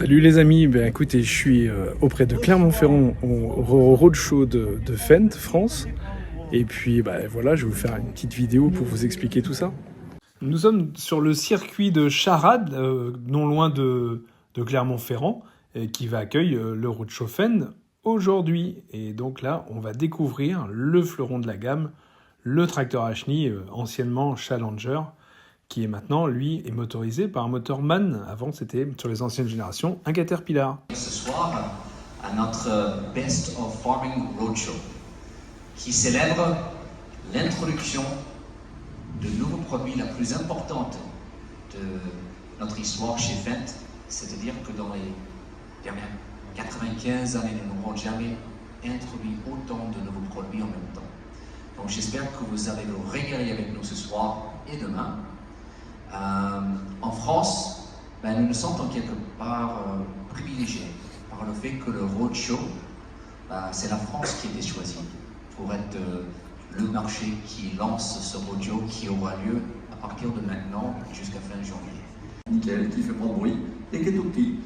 Salut les amis, écoutez, je suis auprès de Clermont-Ferrand au roadshow de Fendt France. Et puis voilà, je vais vous faire une petite vidéo pour vous expliquer tout ça. Nous sommes sur le circuit de Charade, non loin de Clermont-Ferrand, qui va accueillir le roadshow Fendt aujourd'hui. Et donc là, on va découvrir le fleuron de la gamme, le tracteur Ashny, anciennement Challenger, qui est maintenant, lui, est motorisé par un moteur MAN. Avant, c'était, sur les anciennes générations, un Caterpillar. Ce soir, à notre Best of Farming Roadshow, qui célèbre l'introduction de nouveaux produits la plus importante de notre histoire chez Fendt. C'est-à-dire que dans les dernières 95 années, nous n'aurons jamais introduit autant de nouveaux produits en même temps. Donc j'espère que vous allez vous régaler avec nous ce soir et demain. En France, nous nous sentons quelque part privilégiés par le fait que le roadshow, c'est la France qui a été choisie pour être le marché qui lance ce roadshow qui aura lieu à partir de maintenant jusqu'à fin janvier. Nickel, qui fait pas de bruit et qui est tout petit.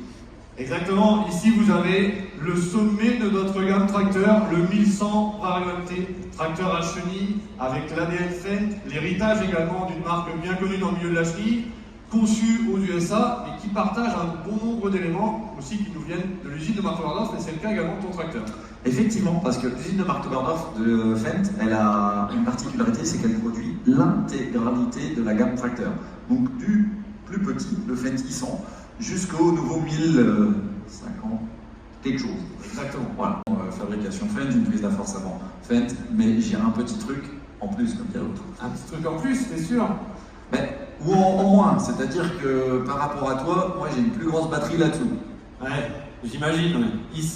Exactement, ici vous avez le sommet de notre gamme tracteur, le 1100 variété tracteur à chenille avec l'ADN Fendt, l'héritage également d'une marque bien connue dans le milieu de la chenille, conçue aux USA et qui partage un bon nombre d'éléments aussi qui nous viennent de l'usine de Marktoberdorf, et c'est le cas également de ton tracteur. Effectivement, parce que l'usine de Marktoberdorf de Fendt, elle a une particularité, c'est qu'elle produit l'intégralité de la gamme tracteur. Donc du plus petit, le Fendt 100, jusqu'au nouveau 1050 quelque chose. Exactement. Voilà. Fabrication Fendt, une prise de la force avant Fendt, mais j'ai un petit truc en plus, comme dirait l'autre. Un petit truc en plus, c'est sûr. Ou en moins, c'est-à-dire que par rapport à toi, moi j'ai une plus grosse batterie là-dessous. Ouais, j'imagine. Ici.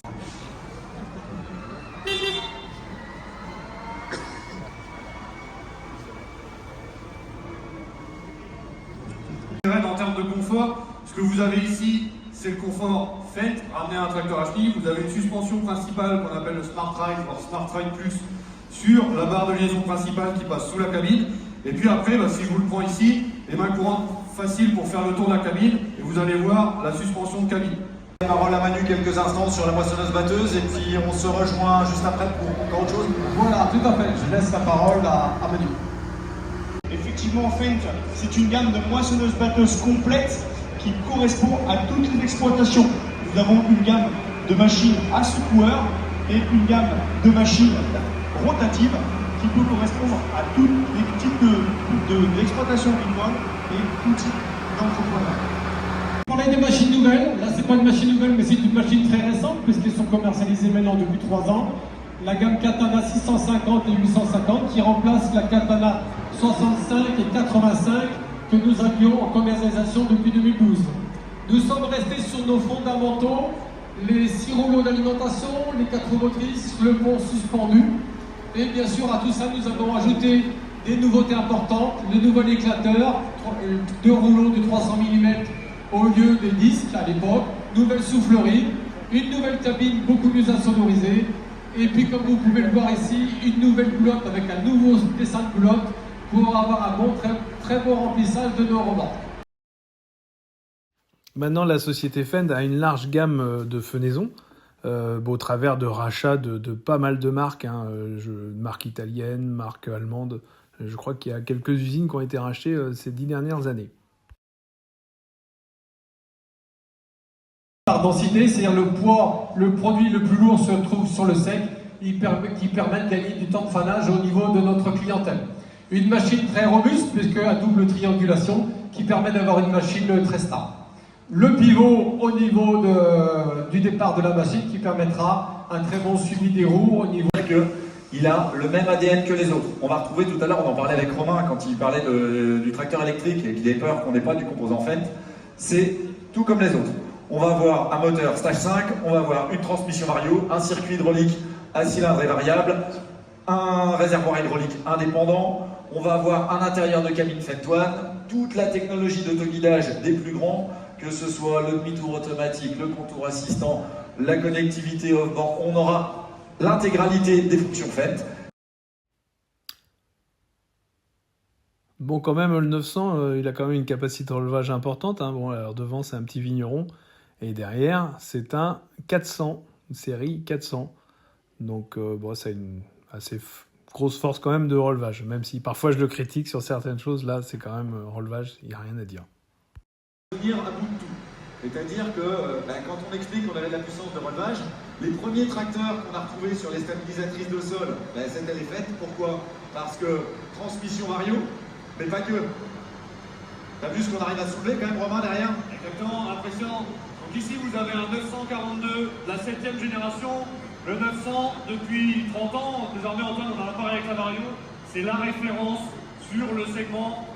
En termes de confort, ce que vous avez ici, c'est le confort Fendt ramené à un tracteur Ashny. Vous avez une suspension principale qu'on appelle le Smart Ride, voire Smart Ride Plus, sur la barre de liaison principale qui passe sous la cabine. Et puis après, si je vous le prends ici, les mains courantes faciles pour faire le tour de la cabine, et vous allez voir la suspension de cabine. Parole à Manu quelques instants sur la moissonneuse-batteuse et puis on se rejoint juste après pour encore autre chose. Voilà, tout à fait. Je laisse la parole à Manu. Effectivement, Fendt, c'est une gamme de moissonneuses-batteuses complète qui correspond à toutes les exploitations. Nous avons une gamme de machines à secoueur et une gamme de machines rotatives qui peut correspondre à tous les types d'exploitation agricole et tout type d'entrepreneur. On parlait des machines nouvelles. Là, c'est pas une machine nouvelle, mais c'est une machine très récente puisqu'elles sont commercialisées maintenant depuis 3 ans. La gamme Katana 650 et 850 qui remplace la Katana 65 et 85 que nous avions en commercialisation depuis 2012. Nous sommes restés sur nos fondamentaux, les 6 rouleaux d'alimentation, les 4 roues motrices, le pont suspendu. Et bien sûr, à tout ça, nous avons ajouté des nouveautés importantes, le nouvel éclateur, 2 rouleaux de 300 mm au lieu des disques à l'époque, nouvelle soufflerie, une nouvelle cabine beaucoup mieux insonorisée, et puis comme vous pouvez le voir ici, une nouvelle culotte avec un nouveau dessin de culotte pour avoir un bon, très bon remplissage de nos remorques. Maintenant, la société Fendt a une large gamme de fenaisons, au travers de rachats de pas mal de marques, marques italiennes, marques allemandes. Je crois qu'il y a quelques usines qui ont été rachetées ces 10 dernières années. Par densité, c'est-à-dire le poids, le produit le plus lourd se trouve sur le sec, qui permet de gagner du temps de fanage au niveau de notre clientèle. Une machine très robuste, puisque à double triangulation, qui permet d'avoir une machine très stable. Le pivot au niveau du départ de la machine, qui permettra un très bon suivi des roues au niveau... Il a le même ADN que les autres. On va retrouver tout à l'heure, on en parlait avec Romain quand il parlait du tracteur électrique et qu'il ait peur qu'on n'ait pas du composant Fendt. C'est tout comme les autres. On va avoir un moteur stage 5, on va avoir une transmission Vario, un circuit hydraulique à cylindre et variable, un réservoir hydraulique indépendant, on va avoir un intérieur de cabine Fendt One, toute la technologie d'autoguidage des plus grands, que ce soit le demi-tour automatique, le contour assistant, la connectivité off-board, on aura l'intégralité des fonctions Fendt. Bon, quand même, le 900, il a quand même une capacité de relevage importante. Bon, alors devant, c'est un petit vigneron. Et derrière, c'est un 400, une série 400. Donc bon, ça a une assez grosse force quand même de relevage. Même si parfois je le critique sur certaines choses, là c'est quand même relevage, il n'y a rien à dire. Venir à bout de tout. C'est-à-dire que quand on explique qu'on avait de la puissance de relevage, les premiers tracteurs qu'on a retrouvés sur les stabilisatrices de sol, c'était les fêtes. Pourquoi? Parce que transmission Mario, mais pas que. T'as vu ce qu'on arrive à soulever quand même, Romain, derrière? Exactement, impressionnant. Donc ici, vous avez un 942 de la 7e génération. Le 900, depuis 30 ans, désormais Antoine, on en a parlé avec la Vario, c'est la référence sur le segment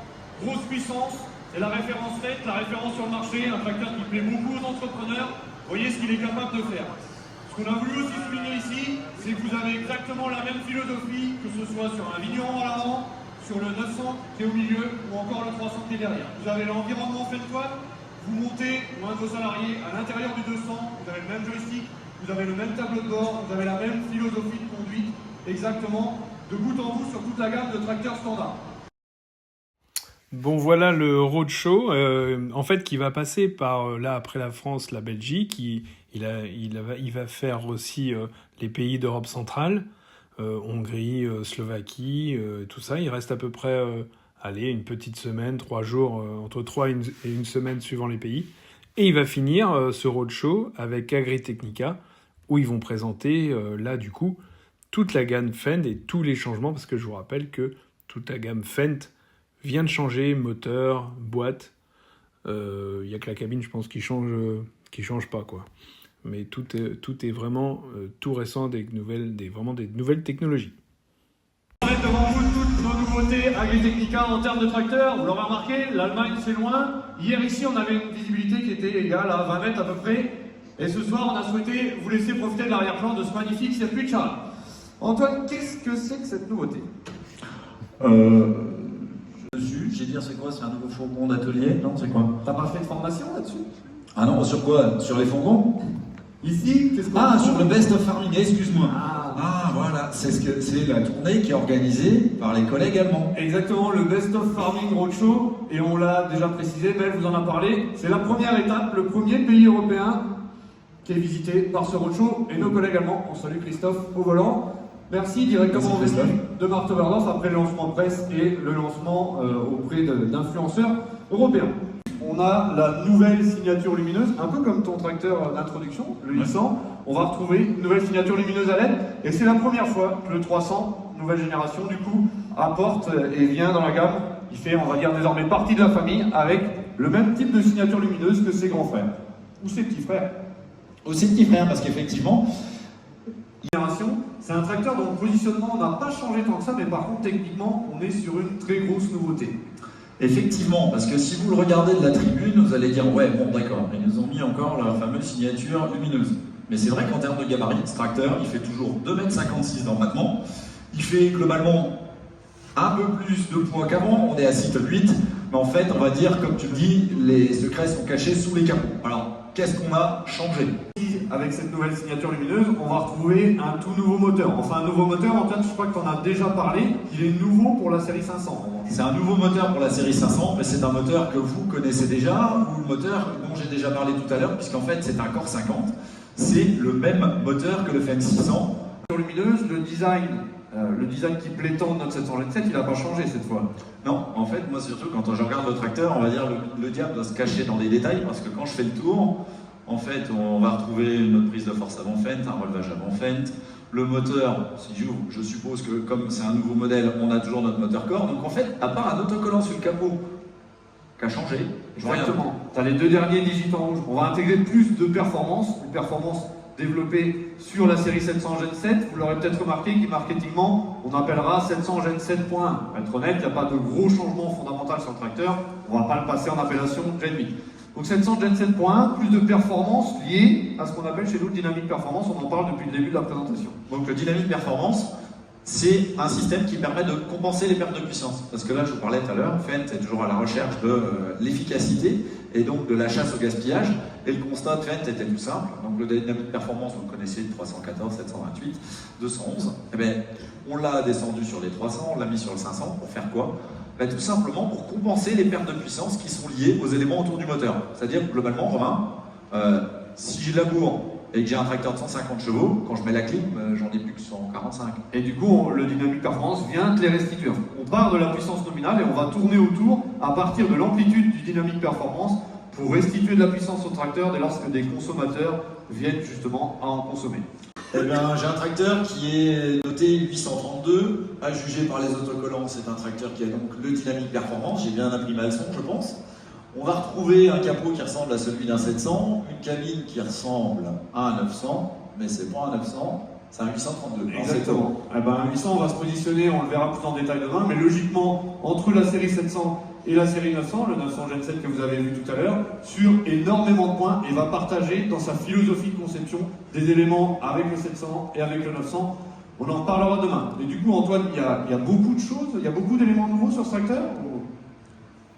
grosse puissance. C'est la référence faite, la référence sur le marché, un tracteur qui plaît beaucoup aux entrepreneurs. Voyez ce qu'il est capable de faire. Ce qu'on a voulu aussi souligner ici, c'est que vous avez exactement la même philosophie, que ce soit sur un vigneron à l'avant, sur le 900 qui est au milieu, ou encore le 300 qui est derrière. Vous avez l'environnement fait de toile, vous montez loin de vos salariés à l'intérieur du 200, vous avez le même joystick, vous avez le même tableau de bord, vous avez la même philosophie de conduite, exactement, de bout en bout sur toute la gamme de tracteurs standards. Bon, voilà le roadshow, en fait, qui va passer par, là, après la France, la Belgique. Il va faire aussi les pays d'Europe centrale, Hongrie, Slovaquie, tout ça. Il reste à peu près, une petite semaine, 3 jours, entre 3 et une semaine suivant les pays. Et il va finir ce roadshow avec Agritechnica, où ils vont présenter, là, du coup, toute la gamme Fendt et tous les changements, parce que je vous rappelle que toute la gamme Fendt vient de changer, moteur, boîte. Il n'y a que la cabine, je pense, qui change pas, quoi. Mais tout est vraiment tout récent, vraiment des nouvelles technologies. On va mettre devant vous toutes nos nouveautés Agritechnica en termes de tracteurs. Vous l'aurez remarqué, l'Allemagne c'est loin. Hier ici, on avait une visibilité qui était égale à 20 mètres à peu près. Et ce soir, on a souhaité vous laisser profiter de l'arrière-plan de ce magnifique circuit de Charles. Antoine, qu'est-ce que c'est que cette nouveauté? Dessus, j'ai dit c'est quoi? C'est un nouveau fourgon d'atelier? Non, c'est quoi? T'as pas fait de formation là-dessus? Ah non, sur quoi? Sur les fourgons? Ici, qu'est-ce qu'on Ah, sur le Best of Farming, excuse-moi. Ah, voilà, c'est la tournée qui est organisée par les collègues allemands. exactement, le Best of Farming Roadshow, et on l'a déjà précisé, Belle vous en a parlé, c'est la première étape, le premier pays européen qui est visité par ce roadshow, et nos collègues allemands, on salue Christophe au volant. Merci, directement Merci, venu de Marthe Oberdorf après le lancement presse et le lancement auprès d'influenceurs européens. On a la nouvelle signature lumineuse, un peu comme ton tracteur d'introduction, le 800. On va retrouver une nouvelle signature lumineuse à LED, et c'est la première fois que le 300, nouvelle génération, du coup, apporte et vient dans la gamme. Il fait, on va dire, désormais partie de la famille avec le même type de signature lumineuse que ses grands frères, ou ses petits frères. Aussi petit frère, parce qu'effectivement, c'est un tracteur dont le positionnement n'a pas changé tant que ça, mais par contre, techniquement, on est sur une très grosse nouveauté. effectivement, parce que si vous le regardez de la tribune, vous allez dire ouais, bon d'accord, ils nous ont mis encore la fameuse signature lumineuse. Mais c'est vrai qu'en termes de gabarit, ce tracteur, il fait toujours 2,56 m d'empattement. Il fait globalement un peu plus de poids qu'avant, on est à 6 tonnes 8, mais en fait, on va dire, comme tu le dis, les secrets sont cachés sous les capots. Alors, qu'est-ce qu'on a changé? Avec cette nouvelle signature lumineuse, on va retrouver un tout nouveau moteur. Enfin, un nouveau moteur, Antoine, je crois que tu en as déjà parlé, il est nouveau pour la série 500. C'est un nouveau moteur pour la série 500, mais c'est un moteur que vous connaissez déjà, ou le moteur dont j'ai déjà parlé tout à l'heure, puisqu'en fait, c'est un Core 50. C'est le même moteur que le Fendt 600. Lumineuse, le design qui plaît tant de notre 700 Gen 7, il n'a pas changé cette fois. Non, en fait, moi surtout, quand je regarde le tracteur, on va dire le diable doit se cacher dans les détails, parce que quand je fais le tour, en fait, on va retrouver une prise de force avant Fendt, un relevage avant Fendt. Le moteur, si j'ouvre, je suppose que comme c'est un nouveau modèle, on a toujours notre moteur Core. Donc en fait, à part un autocollant sur le capot qui a changé, Exactement. Tu as les deux derniers digits en rouge. On va intégrer plus de performance, une performance développée sur la série 700 Gen 7. Vous l'aurez peut-être remarqué, qui marketingement, on appellera 700 Gen 7.1. Pour être honnête, il n'y a pas de gros changement fondamental sur le tracteur. On ne va pas le passer en appellation Gen 8. Donc 700 Gen 7.1, plus de performance liée à ce qu'on appelle chez nous le Dynamic Performance. On en parle depuis le début de la présentation. Donc le Dynamic Performance, c'est un système qui permet de compenser les pertes de puissance. Parce que là, je vous parlais tout à l'heure, Fendt est toujours à la recherche de l'efficacité et donc de la chasse au gaspillage. Et le constat de Fendt était tout simple. Donc le Dynamic Performance, vous le connaissez, 314, 728, 211. Eh bien, on l'a descendu sur les 300, on l'a mis sur le 500. Pour faire quoi? Tout simplement pour compenser les pertes de puissance qui sont liées aux éléments autour du moteur. C'est-à-dire, globalement, Romain, Si j'ai de l'amour et que j'ai un tracteur de 150 chevaux, quand je mets la clim, j'en ai plus que 145. Et du coup, le Dynamic Performance vient te les restituer. On part de la puissance nominale et on va tourner autour à partir de l'amplitude du Dynamic Performance pour restituer de la puissance au tracteur dès lors que des consommateurs viennent justement à en consommer. Eh bien, j'ai un tracteur qui est noté 832, à juger par les autocollants. C'est un tracteur qui a donc le Dynamic Performance. J'ai bien appris ma leçon, je pense. On va retrouver un capot qui ressemble à celui d'un 700, une cabine qui ressemble à un 900, mais c'est pas un 900, c'est un 832. Exactement. Eh ben, un 800, on va se positionner, on le verra plus en détail demain, mais logiquement, entre la série 700 et la série 900, le 900 Gen 7 que vous avez vu tout à l'heure, sur énormément de points, et va partager dans sa philosophie de conception des éléments avec le 700 et avec le 900. On en reparlera demain. Et du coup, Antoine, il y a beaucoup de choses, il y a beaucoup d'éléments nouveaux sur ce tracteur.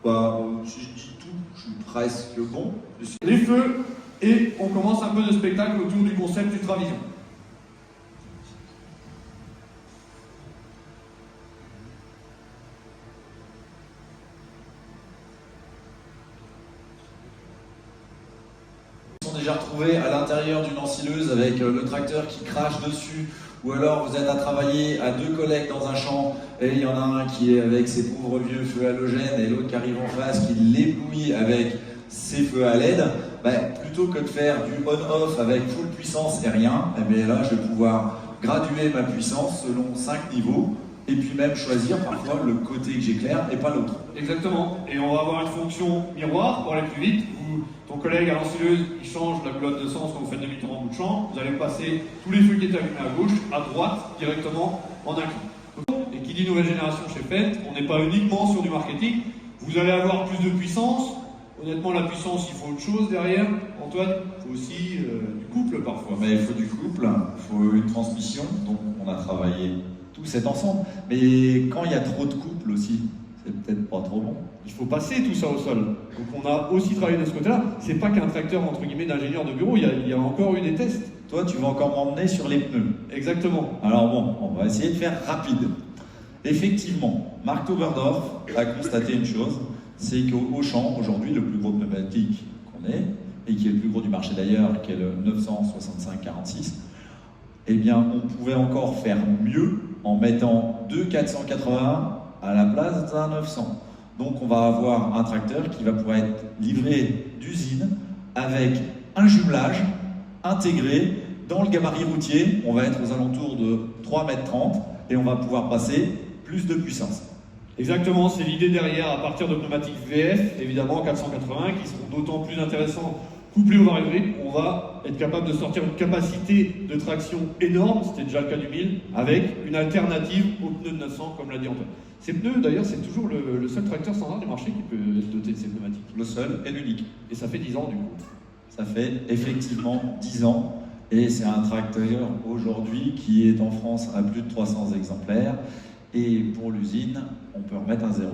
Bah, si je dis tout, je suis presque bon. Les feux, et on commence un peu de spectacle autour du concept Ultravision. Ils sont déjà retrouvés à l'intérieur d'une ensileuse avec le tracteur qui crache dessus, ou alors vous êtes à travailler à 2 collègues dans un champ et il y en a un qui est avec ses pauvres vieux feux halogènes et l'autre qui arrive en face qui l'éblouit avec ses feux à LED. Plutôt que de faire du on-off avec full puissance et rien, là je vais pouvoir graduer ma puissance selon 5 niveaux et puis même choisir parfois le côté que j'éclaire et pas l'autre. Exactement, et on va avoir une fonction miroir pour aller plus vite, où ton collègue à l'ensileuse, il change la culotte de sens quand vous faites demi-tour en bout de champ, vous allez passer tous les feux qui étaient allumés à gauche, à droite, directement en un clic. Et qui dit nouvelle génération chez Fendt, on n'est pas uniquement sur du marketing, vous allez avoir plus de puissance. Honnêtement, la puissance, il faut autre chose derrière. Antoine, il faut aussi du couple parfois. Mais il faut du couple, il faut une transmission, donc on a travaillé tout cet ensemble. Mais quand il y a trop de couple aussi, c'est peut-être pas trop bon. Il faut passer tout ça au sol. Donc on a aussi travaillé de ce côté-là. C'est pas qu'un tracteur entre guillemets d'ingénieur de bureau, il y a encore eu des tests. Toi, tu vas encore m'emmener sur les pneus. Exactement. Alors bon, on va essayer de faire rapide. Effectivement, Mark Toberdorf a constaté une chose, c'est qu'Auchan, aujourd'hui, le plus gros pneumatique qu'on ait, et qui est le plus gros du marché d'ailleurs, qui est le 965-46, eh bien, on pouvait encore faire mieux en mettant 2 480 à la place d'un 900. Donc, on va avoir un tracteur qui va pouvoir être livré d'usine avec un jumelage intégré dans le gabarit routier. On va être aux alentours de 3,30 m et on va pouvoir passer plus de puissance. Exactement, c'est l'idée derrière, à partir de pneumatiques VF, évidemment 480, qui seront d'autant plus intéressants couplés au variable, on va être capable de sortir une capacité de traction énorme, c'était déjà le cas du 1000, avec une alternative aux pneus de 900, comme l'a dit Antoine. Ces pneus, d'ailleurs, c'est toujours le seul tracteur standard du marché qui peut être doté de ces pneumatiques. Le seul et l'unique. Et ça fait 10 ans, du coup. Ça fait effectivement 10 ans. Et c'est un tracteur aujourd'hui qui est en France à plus de 300 exemplaires. Et pour l'usine, on peut remettre un 0.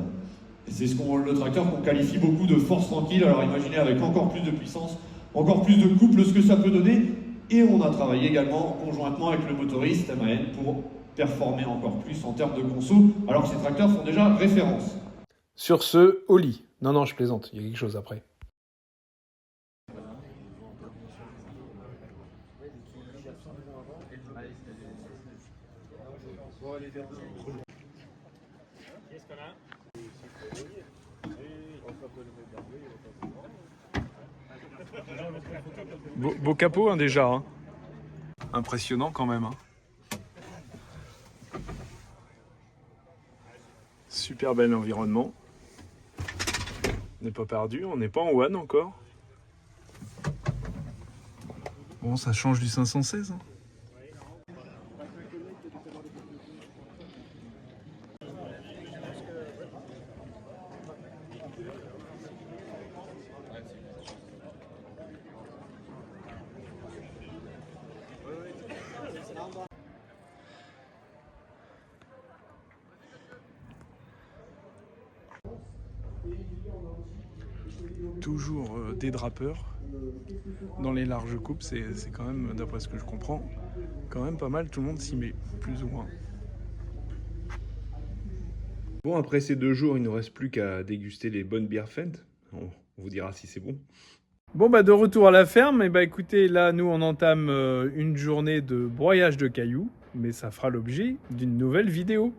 Et c'est le tracteur qu'on qualifie beaucoup de force tranquille. Alors imaginez avec encore plus de puissance, encore plus de couple, ce que ça peut donner. Et on a travaillé également conjointement avec le motoriste MAN pour performer encore plus en termes de conso, alors que ces tracteurs font déjà référence. Sur ce, au lit. Non, je plaisante, il y a quelque chose après. Beau capot hein, déjà. Hein. Impressionnant quand même. Hein. Super bel environnement. On n'est pas perdu, on n'est pas en one encore. Bon, ça change du 516. Hein. Toujours des drapeurs dans les larges coupes, c'est quand même, d'après ce que je comprends, quand même pas mal, tout le monde s'y met, plus ou moins. Bon, après ces 2 jours, il ne nous reste plus qu'à déguster les bonnes bières Fendt. On vous dira si c'est bon. Bon bah de retour à la ferme, et bah écoutez, là nous on entame une journée de broyage de cailloux, mais ça fera l'objet d'une nouvelle vidéo.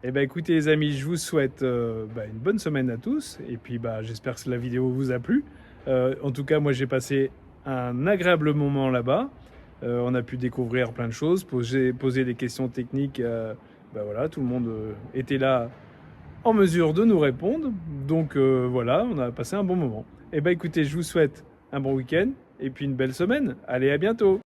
Et bah écoutez les amis, je vous souhaite une bonne semaine à tous, et puis bah j'espère que la vidéo vous a plu. En tout cas moi j'ai passé un agréable moment là-bas, on a pu découvrir plein de choses, poser des questions techniques, voilà, tout le monde était là en mesure de nous répondre, donc voilà, on a passé un bon moment. Et bah écoutez, je vous souhaite un bon week-end et puis une belle semaine. Allez, à bientôt!